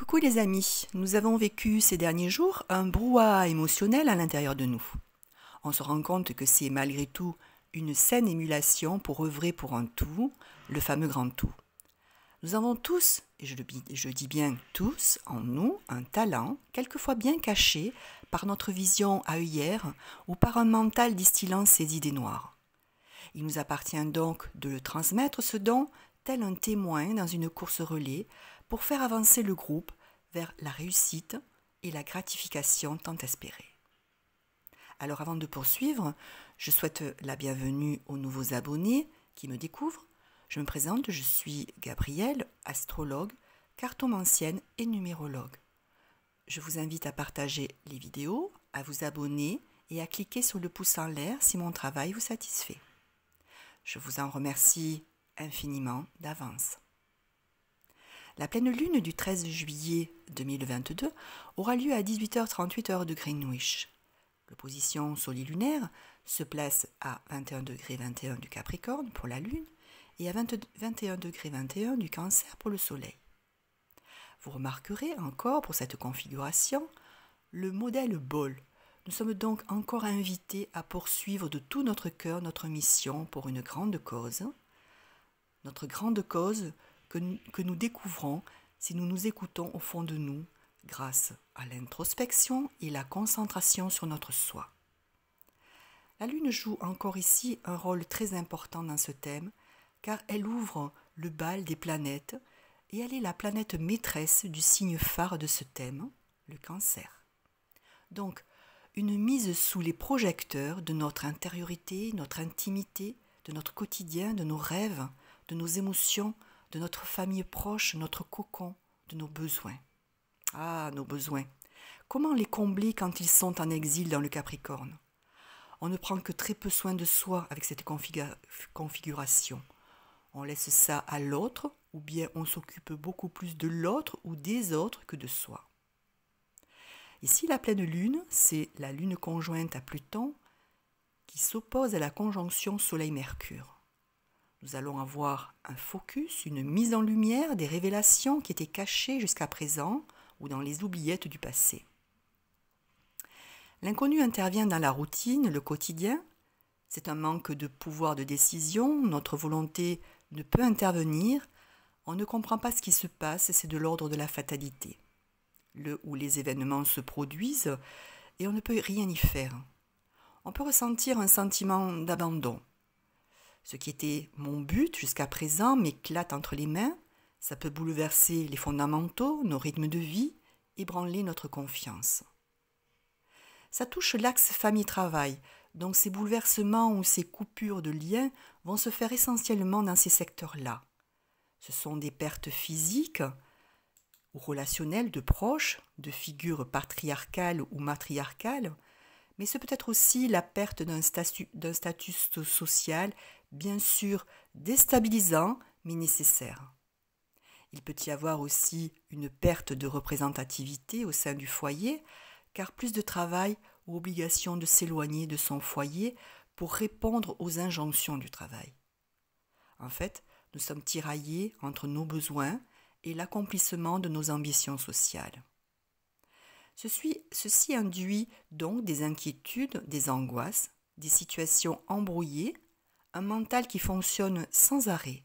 Coucou les amis, nous avons vécu ces derniers jours un brouhaha émotionnel à l'intérieur de nous. On se rend compte que c'est malgré tout une saine émulation pour œuvrer pour un tout, le fameux grand tout. Nous avons tous, et je dis bien tous, en nous, un talent, quelquefois bien caché par notre vision à œillère ou par un mental distillant ses idées noires. Il nous appartient donc de le transmettre ce don, tel un témoin dans une course relais, pour faire avancer le groupe vers la réussite et la gratification tant espérée. Alors avant de poursuivre, je souhaite la bienvenue aux nouveaux abonnés qui me découvrent. Je me présente, je suis Gabrielle, astrologue, cartomancienne et numérologue. Je vous invite à partager les vidéos, à vous abonner et à cliquer sur le pouce en l'air si mon travail vous satisfait. Je vous en remercie infiniment d'avance. La pleine lune du 13 juillet 2022 aura lieu à 18h38 heure de Greenwich. L'opposition solilunaire se place à 21°21 du Capricorne pour la lune et à 21°21 du Cancer pour le soleil. Vous remarquerez encore pour cette configuration le modèle bol. Nous sommes donc encore invités à poursuivre de tout notre cœur notre mission pour une grande cause. Notre grande cause que nous découvrons si nous nous écoutons au fond de nous grâce à l'introspection et la concentration sur notre soi. La Lune joue encore ici un rôle très important dans ce thème car elle ouvre le bal des planètes et elle est la planète maîtresse du signe phare de ce thème, le Cancer. Donc, une mise sous les projecteurs de notre intériorité, notre intimité, de notre quotidien, de nos rêves, de nos émotions, de notre famille proche, notre cocon, de nos besoins. Ah, nos besoins. Comment les combler quand ils sont en exil dans le Capricorne? On ne prend que très peu soin de soi avec cette configuration. On laisse ça à l'autre, ou bien on s'occupe beaucoup plus de l'autre ou des autres que de soi. Ici, la pleine lune, c'est la lune conjointe à Pluton qui s'oppose à la conjonction Soleil-Mercure. Nous allons avoir un focus, une mise en lumière des révélations qui étaient cachées jusqu'à présent ou dans les oubliettes du passé. L'inconnu intervient dans la routine, le quotidien. C'est un manque de pouvoir de décision, notre volonté ne peut intervenir. On ne comprend pas ce qui se passe, c'est de l'ordre de la fatalité. Où les événements se produisent et on ne peut rien y faire. On peut ressentir un sentiment d'abandon. Ce qui était mon but jusqu'à présent m'éclate entre les mains, ça peut bouleverser les fondamentaux, nos rythmes de vie, ébranler notre confiance. Ça touche l'axe famille-travail, donc ces bouleversements ou ces coupures de liens vont se faire essentiellement dans ces secteurs-là. Ce sont des pertes physiques ou relationnelles de proches, de figures patriarcales ou matriarcales, mais c'est peut-être aussi la perte d'un statut social, bien sûr déstabilisant, mais nécessaire. Il peut y avoir aussi une perte de représentativité au sein du foyer, car plus de travail ou obligation de s'éloigner de son foyer pour répondre aux injonctions du travail. En fait, nous sommes tiraillés entre nos besoins et l'accomplissement de nos ambitions sociales. Ceci induit donc des inquiétudes, des angoisses, des situations embrouillées, un mental qui fonctionne sans arrêt.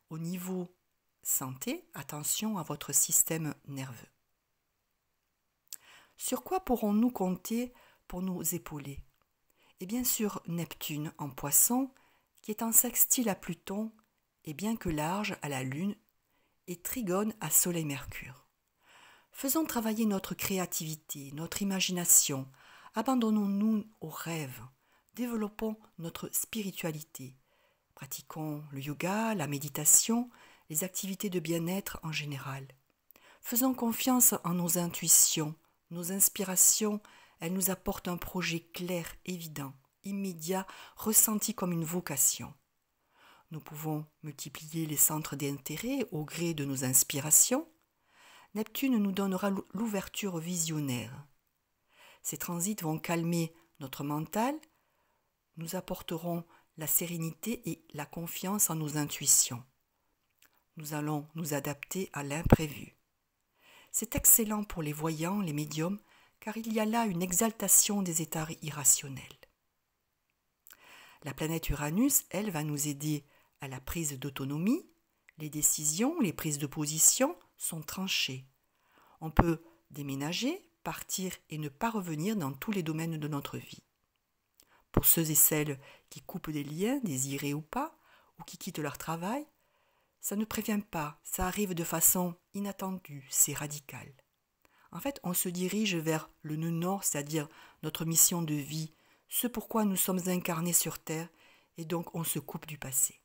Au niveau santé, attention à votre système nerveux. Sur quoi pourrons-nous compter pour nous épauler? Et bien sûr Neptune en Poisson, qui est en sextile à Pluton et bien que large à la Lune, et trigone à Soleil-Mercure. Faisons travailler notre créativité, notre imagination, abandonnons-nous aux rêves, développons notre spiritualité, pratiquons le yoga, la méditation, les activités de bien-être en général. Faisons confiance en nos intuitions, nos inspirations, elles nous apportent un projet clair, évident, immédiat, ressenti comme une vocation. Nous pouvons multiplier les centres d'intérêt au gré de nos inspirations. Neptune nous donnera l'ouverture visionnaire. Ces transits vont calmer notre mental, nous apporteront la sérénité et la confiance en nos intuitions. Nous allons nous adapter à l'imprévu. C'est excellent pour les voyants, les médiums, car il y a là une exaltation des états irrationnels. La planète Uranus, elle, va nous aider à la prise d'autonomie. Les décisions, les prises de position sont tranchées. On peut déménager, partir et ne pas revenir dans tous les domaines de notre vie. Pour ceux et celles qui coupent des liens, désirés ou pas, ou qui quittent leur travail, ça ne prévient pas, ça arrive de façon inattendue, c'est radical. En fait, on se dirige vers le nœud nord, c'est-à-dire notre mission de vie, ce pourquoi nous sommes incarnés sur Terre, et donc on se coupe du passé.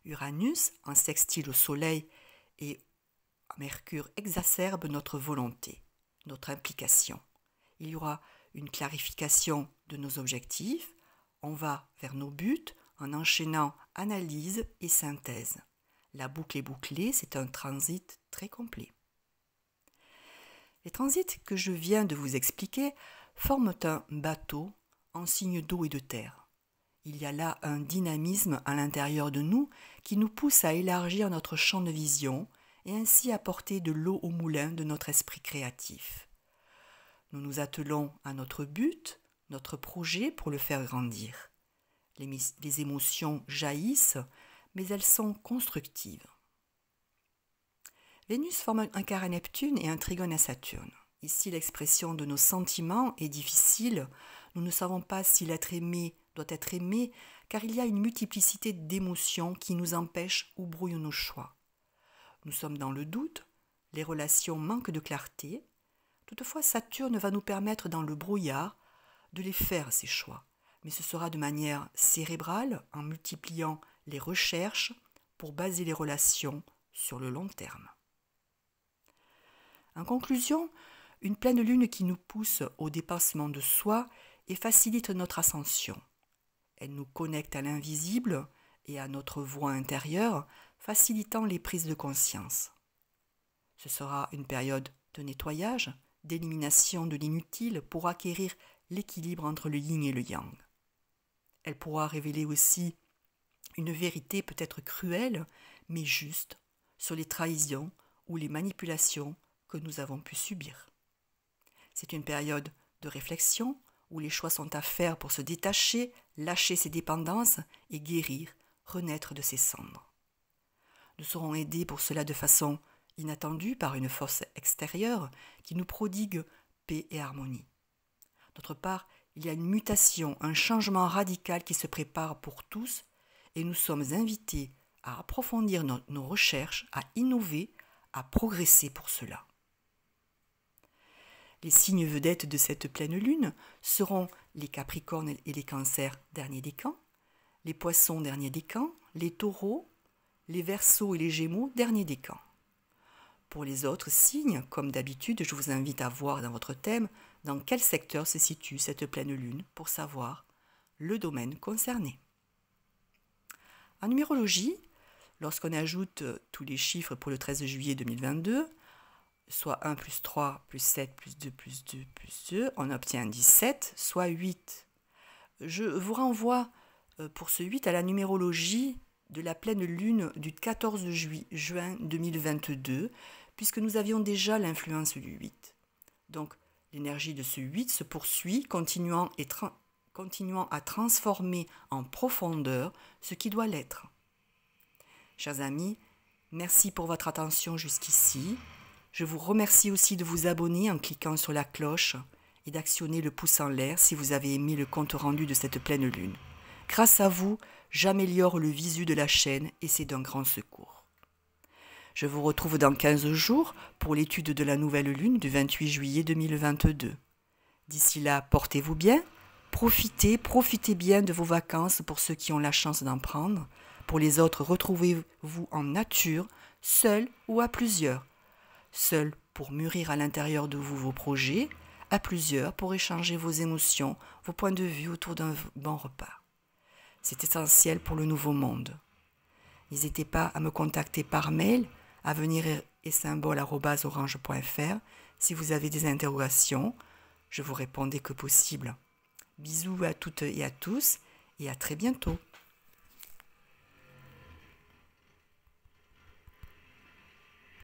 Uranus, en sextile au Soleil et à Mercure, exacerbe notre volonté, notre implication. Il y aura une clarification de nos objectifs, on va vers nos buts en enchaînant analyse et synthèse. La boucle est bouclée, c'est un transit très complet. Les transits que je viens de vous expliquer forment un bateau en signe d'eau et de terre. Il y a là un dynamisme à l'intérieur de nous qui nous pousse à élargir notre champ de vision et ainsi apporter de l'eau au moulin de notre esprit créatif. Nous nous attelons à notre but, notre projet pour le faire grandir. Les émotions jaillissent, mais elles sont constructives. Vénus forme un carré à Neptune et un trigone à Saturne. Ici, l'expression de nos sentiments est difficile. Nous ne savons pas si l'être aimé doit être aimé, car il y a une multiplicité d'émotions qui nous empêchent ou brouillent nos choix. Nous sommes dans le doute, les relations manquent de clarté. Toutefois, Saturne va nous permettre dans le brouillard de les faire, ces choix. Mais ce sera de manière cérébrale, en multipliant les recherches pour baser les relations sur le long terme. En conclusion, une pleine lune qui nous pousse au dépassement de soi et facilite notre ascension. Elle nous connecte à l'invisible et à notre voix intérieure, facilitant les prises de conscience. Ce sera une période de nettoyage, d'élimination de l'inutile pour acquérir l'équilibre entre le yin et le yang. Elle pourra révéler aussi une vérité peut-être cruelle, mais juste, sur les trahisons ou les manipulations que nous avons pu subir. C'est une période de réflexion où les choix sont à faire pour se détacher, lâcher ses dépendances et guérir, renaître de ses cendres. Nous serons aidés pour cela de façon inattendue par une force extérieure qui nous prodigue paix et harmonie. D'autre part, il y a une mutation, un changement radical qui se prépare pour tous et nous sommes invités à approfondir nos recherches, à innover, à progresser pour cela. Les signes vedettes de cette pleine lune seront les Capricornes et les Cancers, dernier décan, les Poissons, dernier décan, les Taureaux, les Verseaux et les Gémeaux, dernier décan. Pour les autres signes, comme d'habitude, je vous invite à voir dans votre thème dans quel secteur se situe cette pleine lune pour savoir le domaine concerné. En numérologie, lorsqu'on ajoute tous les chiffres pour le 13 juillet 2022, soit 1 plus 3 plus 7 plus 2 plus 2 plus 2, on obtient 17, soit 8. Je vous renvoie pour ce 8 à la numérologie de la pleine lune du 14 juin 2022, puisque nous avions déjà l'influence du 8. Donc, l'énergie de ce 8 se poursuit, continuant à transformer en profondeur ce qui doit l'être. Chers amis, merci pour votre attention jusqu'ici. Je vous remercie aussi de vous abonner en cliquant sur la cloche et d'actionner le pouce en l'air si vous avez aimé le compte rendu de cette pleine lune. Grâce à vous, j'améliore le visu de la chaîne et c'est d'un grand secours. Je vous retrouve dans 15 jours pour l'étude de la nouvelle lune du 28 juillet 2022. D'ici là, portez-vous bien, profitez bien de vos vacances pour ceux qui ont la chance d'en prendre. Pour les autres, retrouvez-vous en nature, seul ou à plusieurs. Seul pour mûrir à l'intérieur de vous vos projets, à plusieurs pour échanger vos émotions, vos points de vue autour d'un bon repas. C'est essentiel pour le nouveau monde. N'hésitez pas à me contacter par mail à avenir-et-symbole@orange.fr si vous avez des interrogations. Je vous réponds dès que possible. Bisous à toutes et à tous et à très bientôt.